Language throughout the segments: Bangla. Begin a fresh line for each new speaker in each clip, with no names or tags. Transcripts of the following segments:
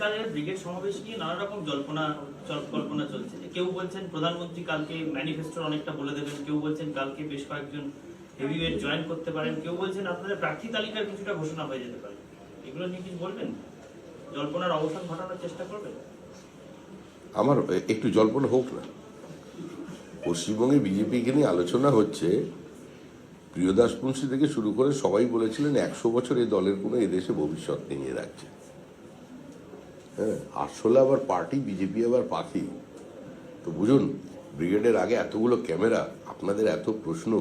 কালের ব্রিগেড সমাবেশ নিয়ে নানা রকম কল্পনা চলছে। কেউ বলছেন প্রধানমন্ত্রী কালকে ম্যানিফেস্টোর অনেকটা বলে দেবেন, কেউ বলছেন কালকে বেশ কয়েকজন হেভিওয়েট জয়েন করতে পারেন, কেউ বলছেন আপনাদের প্রার্থী তালিকার কিছুটা ঘোষণা হয়ে যেতে পারে। এগুলো নিয়ে কিছু বলবেন? জল্পনার অবসান ঘটানোর চেষ্টা করবেন?
আমার একটু জল্পনা হোক না। পশ্চিমবঙ্গে বিজেপিকে নিয়ে আলোচনা হচ্ছে। প্রিয়দাস মুন্সি থেকে শুরু করে সবাই বলেছিলেন 100 বছর এই দলের কোনো এদেশে ভবিষ্যৎ নিয়ে রাখছে। হ্যাঁ, আসলে আবার পার্টি বিজেপি আবার পাখি। তো বুঝুন, ব্রিগেডের আগে এতগুলো ক্যামেরা, আপনাদের এত প্রশ্ন,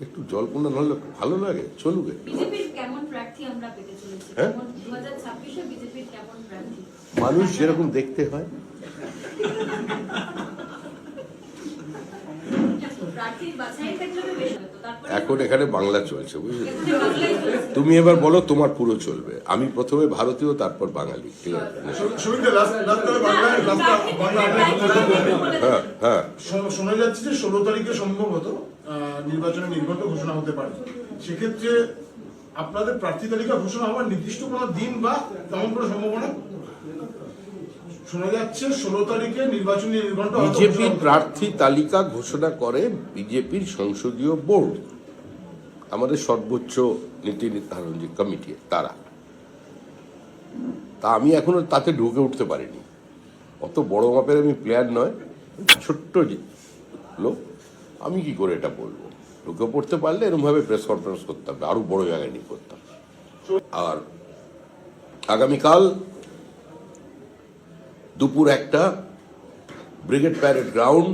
একটু জল্পনা হলে ভালো লাগে। চলুক। হ্যাঁ, মানুষ যেরকম দেখতে হয়। এখন এখানে বাংলা চলছে, বুঝলে? তুমি এবার বলো তোমার পুরো চলবে। আমি প্রথমে ভারতীয়, তারপর বাঙালি। ঠিক আছে? হ্যাঁ হ্যাঁ,
শোনা যাচ্ছে যে 16 তারিখে সম্ভবত নির্বাচনের নির্ঘণ্ট ঘোষণা হতে পারে। সেক্ষেত্রে আপনাদের প্রার্থী তালিকা ঘোষণা হওয়ার নির্দিষ্ট কোনো দিন বা তেমন কোনো সম্ভাবনা শোনা যাচ্ছে? 16 তারিখে নির্বাচনী নির্ঘণ্ট।
বিজেপির প্রার্থী তালিকা ঘোষণা করে বিজেপির সংসদীয় বোর্ড, আমাদের সর্বোচ্চ নীতি নির্ধারণ যে কমিটি, তারা। তা আমি এখনো তাতে ঢুকে উঠতে পারিনি। অত বড় মাপের আমি প্লেয়ার নয়, ছোট্ট লোক। আমি কি করে এটা বলবো? ঢুকে পড়তে পারলে এরকম ভাবে প্রেস কনফারেন্স করতাম, আরো বড় জায়গায় নিয়ে করতাম। আর আগামীকাল দুপুর 1টা ব্রিগেড প্যারেড গ্রাউন্ড,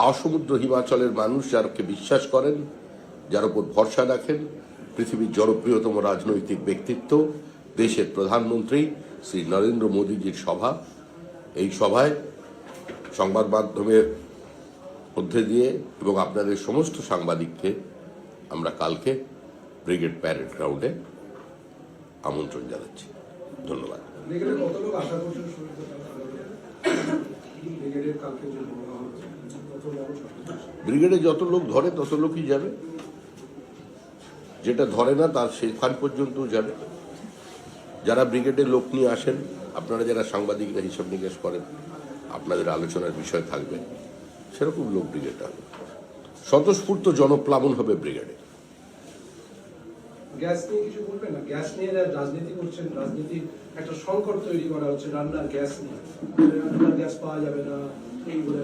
আসমুদ্র হিমাচলের মানুষ যারকে বিশ্বাস করেন, যার উপর ভরসা রাখেন, পৃথিবীর জনপ্রিয়তম রাজনৈতিক ব্যক্তিত্ব, দেশের প্রধানমন্ত্রী শ্রী নরেন্দ্র মোদীজির সভা। এই সভায় সংবাদ মাধ্যমের মধ্যে দিয়ে এবং আপনাদের সমস্ত সাংবাদিককে আমরা কালকে ব্রিগেড প্যারেড গ্রাউন্ডে আমন্ত্রণ জানাচ্ছি। ধন্যবাদ। ব্রিগেডে যত লোক ধরে তত লোকই যাবে, যেটা ধরে না তার সেখান পর্যন্ত যাবে। যারা ব্রিগেডে লোক নিয়ে আসেন, আপনারা যারা সাংবাদিকরা হিসাব নিকাশ করেন, আপনাদের আলোচনার বিষয় থাকবে, সেরকম লোক ব্রিগেডে হবে। স্বতঃস্ফূর্ত জনপ্লাবন হবে ব্রিগেডে।
গ্যাস নিয়ে কিছু বলবেন না? গ্যাস নিয়ে রাজনীতি করছেন, রাজনীতি একটা সংকট তৈরি করা হচ্ছে রান্নার গ্যাস নিয়ে। রান্নার গ্যাস পাওয়া যাবে না, এই বলে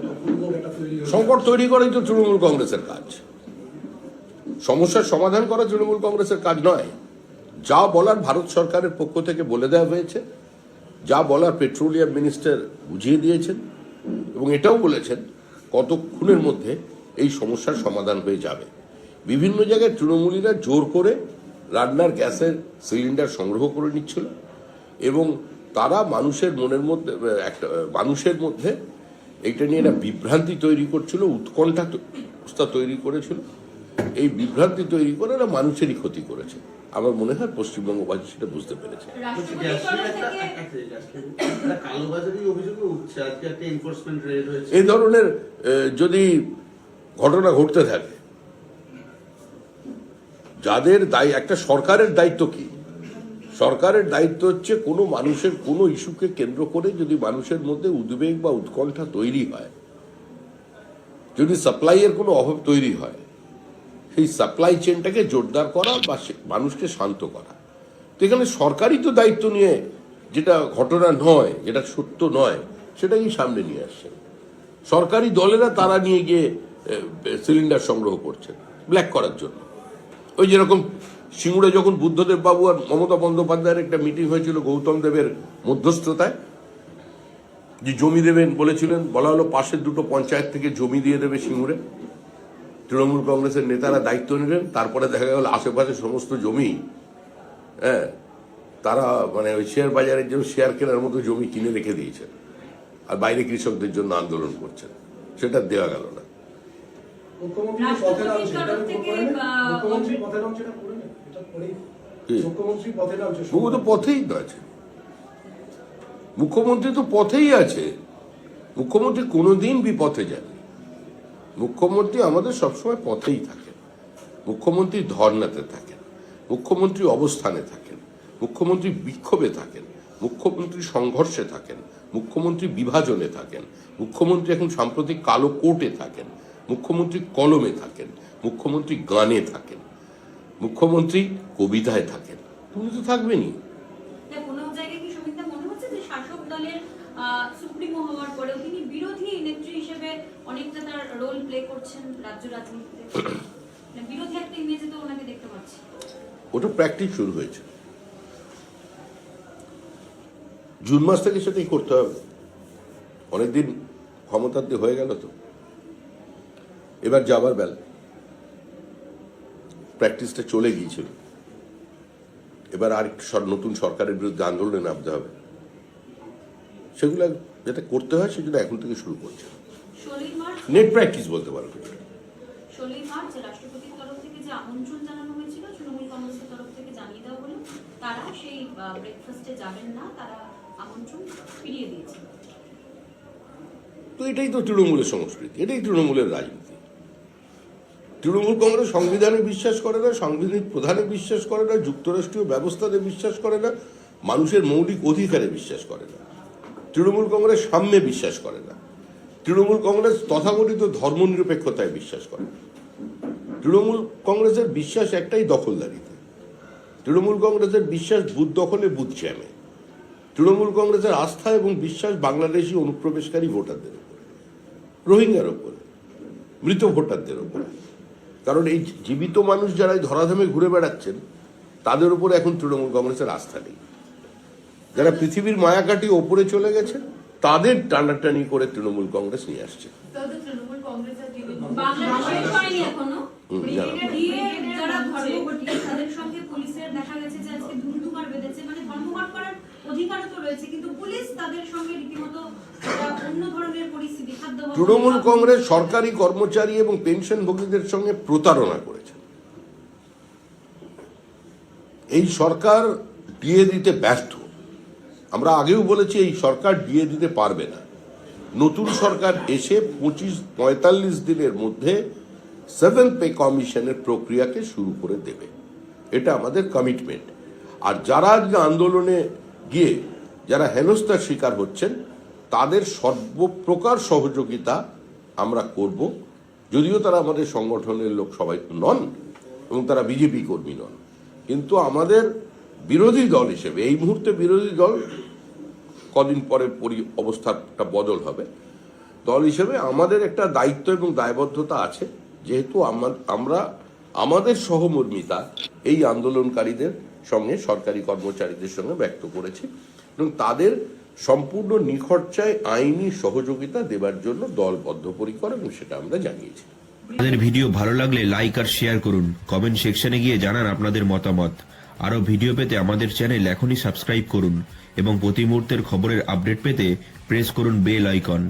একটা
সংকট তৈরি করাই তো তৃণমূল কংগ্রেসের কাজ। সমস্যার সমাধান করা তৃণমূল কংগ্রেসের কাজ নয়। যা বলার ভারত সরকারের পক্ষ থেকে বলে দেওয়া হয়েছে, যা বলার পেট্রোলিয়াম মিনিস্টার বুঝিয়ে দিয়েছেন এবং এটাও বলেছেন কতক্ষণের মধ্যে এই সমস্যার সমাধান হয়ে যাবে। বিভিন্ন জায়গায় তৃণমূলীরা জোর করে রান্নার গ্যাসের সিলিন্ডার সংগ্রহ করে নিচ্ছিল এবং তারা মানুষের মধ্যে এইটা নিয়ে একটা বিভ্রান্তি তৈরি করছিল, উৎকণ্ঠা তৈরি করেছিল। এই বিভ্রান্তি তৈরি করে এরা মানুষেরই ক্ষতি করেছে। আমার মনে হয় পশ্চিমবঙ্গবাসী সেটা বুঝতে পেরেছে। এই ধরনের যদি ঘটনা ঘটতে থাকে, যাদের দায়ী, একটা সরকারের দায়িত্ব কি? সরকারের দায়িত্ব হচ্ছে কোনো মানুষের কোনো ইস্যুকে কেন্দ্র করে যদি মানুষের মধ্যে উদ্বেগ বা উৎকণ্ঠা তৈরি হয়, যদি সাপ্লাইয়ের কোনো অভাব তৈরি হয়, সেই সাপ্লাই চেনটাকে জোরদার করা বা মানুষকে শান্ত করা। তো এখানে সরকারই তো দায়িত্ব নিয়ে, যেটা ঘটনা নয়, যেটা সত্য নয়, সেটাই সামনে নিয়ে আসছে। সরকারি দলেরা তারা নিয়ে গিয়ে সিলিন্ডার সংগ্রহ করছে ব্ল্যাক করার জন্য। ওই যেরকম সিঙ্গুরে যখন বুদ্ধদেব বাবু আর মমতা বন্দ্যোপাধ্যায়ের একটা মিটিং হয়েছিল গৌতম দেবের মধ্যস্থতায়, যে জমি দেবেন বলেছিলেন, বলা হলো পাশের দুটো পঞ্চায়েত থেকে জমি দিয়ে দেবে সিঙ্গুরে। তৃণমূল কংগ্রেসের নেতারা দায়িত্ব নিলেন, তারপরে দেখা গেল আশেপাশে সমস্ত জমি, হ্যাঁ, তারা মানে ওই শেয়ার বাজারের জন্য শেয়ার কেনার মতো জমি কিনে রেখে দিয়েছেন আর বাইরে কৃষকদের জন্য আন্দোলন করছেন। সেটা দেওয়া গেল না। পথেই তো আছে মুখ্যমন্ত্রী, তো পথেই আছে মুখ্যমন্ত্রী, কোনোদিন বিপথে যাবে। মুখ্যমন্ত্রী আমাদের সবসময় পথেই থাকেন। মুখ্যমন্ত্রী ধর্নাতে থাকেন, মুখ্যমন্ত্রী অবস্থানে থাকেন, মুখ্যমন্ত্রী বিক্ষোভে থাকেন, মুখ্যমন্ত্রী সংঘর্ষে থাকেন, মুখ্যমন্ত্রী বিভাজনে থাকেন, মুখ্যমন্ত্রী এখন সাম্প্রতিক কালো কোর্টে থাকেন, মুখ্যমন্ত্রী কলমে থাকেন, মুখ্যমন্ত্রী গানে থাকেন, মুখ্যমন্ত্রী কবিতায় থাকেন, উনি তো থাকবেনই।
কোনো জায়গায় কি সুমিতা মনে হচ্ছে যে শাসক দলের সুপ্রিমো হওয়ার পরেও তিনি বিরোধী নেত্রী হিসেবে অনেকটা তার রোল প্লে করছেন রাজ্য রাজনীতিতে? বিরোধী একটা ইমেজে তো ওনাকে দেখতে পাচ্ছি।
ওটা প্র্যাকটিস শুরু হয়েছে, জুন মাস থেকে সেটাই করতে হবে। অনেকদিন ক্ষমতাতে হয়ে গেল তো, এবার যাবার বেলা প্র্যাকটিসটা চলে গিয়েছিল, এবার আর নতুন সরকারের বিরুদ্ধে আন্দোলনে নামতে হবে। সেগুলো যেটা করতে হয় সেগুলো এখন থেকে শুরু করছে,
16 মার্চ
নেট প্র্যাকটিস বলতে পারো।
16 মার্চ রাষ্ট্রপতির তরফ থেকে যে আমন্ত্রণ জানানো হয়েছিল তৃণমূল কংগ্রেসের তরফ থেকে জানিয়ে দেওয়া হলো তারা সেই ব্রেকফাস্টে যাবেন না, তারা আমন্ত্রণ ফিরিয়ে দিয়েছে।
তো এটাই তো তৃণমূলের সংস্কৃতি, এটাই তৃণমূলের রাজনীতি। তৃণমূল কংগ্রেস সংবিধানে বিশ্বাস করে না, সাংবিধানিক প্রধানে বিশ্বাস করে না, যুক্তরাষ্ট্রীয় ব্যবস্থাতে বিশ্বাস করে না, মানুষের মৌলিক অধিকারে বিশ্বাস করে না। তৃণমূল কংগ্রেস সাম্যে বিশ্বাস করে না। তৃণমূল কংগ্রেস তথাকথিত ধর্মনিরপেক্ষতায় বিশ্বাস করে না। তৃণমূল কংগ্রেসের বিশ্বাস একটাই, দখলদারিতে। তৃণমূল কংগ্রেসের বিশ্বাস বুথ দখলে, বুথ জ্যামে। তৃণমূল কংগ্রেসের আস্থা এবং বিশ্বাস বাংলাদেশি অনুপ্রবেশকারী ভোটারদের উপরে, রোহিঙ্গার উপরে, মৃত ভোটারদের উপরে। কারণ এই জীবিত মানুষ যারা ধরাধামে ঘুরে বেড়াচ্ছেন তাদের উপরে এখন তৃণমূল কংগ্রেসের আস্থা নেই। যারা পৃথিবীর মায়াকাটি ওপরে চলে গেছে তাদের টানাটানি করে তৃণমূল কংগ্রেস নিয়ে আসছে।
তৃণমূল কংগ্রেস বাংলাদেশে হয়নি এখনো। যারা ধর্মঘটি তাদের সঙ্গে পুলিশের দেখা গেছে যে আজকে ধুমধুমার বেঁধেছে, মানে ধর্মঘট করার অধিকার তো রয়েছে, কিন্তু পুলিশ তাদের সঙ্গে রীতিমতো অন্য ধরনের পরিস্থিতি।
তৃণমূল কংগ্রেস সরকারি কর্মচারী এবং পেনশনভোগীদের সঙ্গে প্রতারণা করেছে। এই সরকার ডিএ দিতে ব্যর্থ। আমরা আগেও বলেছি এই সরকার ডিএ দিতে পারবে না। নতুন সরকার এসে 45 দিনের মধ্যে 7th পে কমিশনের প্রক্রিয়াকে শুরু করে দেবে, এটা আমাদের কমিটমেন্ট। আর যারা আজকে আন্দোলনে গিয়ে যারা হেনস্থার শিকার হচ্ছেন তাদের সর্বপ্রকার সহযোগিতা আমরা করব, যদিও তারা আমাদের সংগঠনের লোক সবাই নন এবং তারা বিজেপি কর্মী নন, কিন্তু বিরোধী দল হিসেবে এই মুহূর্তে বিরোধী দল, কদিন পরে অবস্থাটা বদল হবে, দল হিসেবে আমাদের একটা দায়িত্ব এবং দায়বদ্ধতা আছে। যেহেতু আমরা আমাদের সহমর্মিতা এই আন্দোলনকারীদের সঙ্গে, সরকারি কর্মচারীদের সঙ্গে ব্যক্ত করেছি এবং তাদের সম্পূর্ণ নিখরচায় আইনি সহযোগিতা দেবার জন্য দল বদ্ধপরিকর এবং সেটা আমরা জানিয়েছি।
আমাদের ভিডিও ভালো লাগলে লাইক আর শেয়ার করুন, কমেন্ট সেকশনে গিয়ে জানান আপনাদের মতামত। আরো ভিডিও পেতে আমাদের চ্যানেল এখনই সাবস্ক্রাইব করুন এবং প্রতি মুহূর্তের খবরের আপডেট পেতে প্রেস করুন বেল আইকন।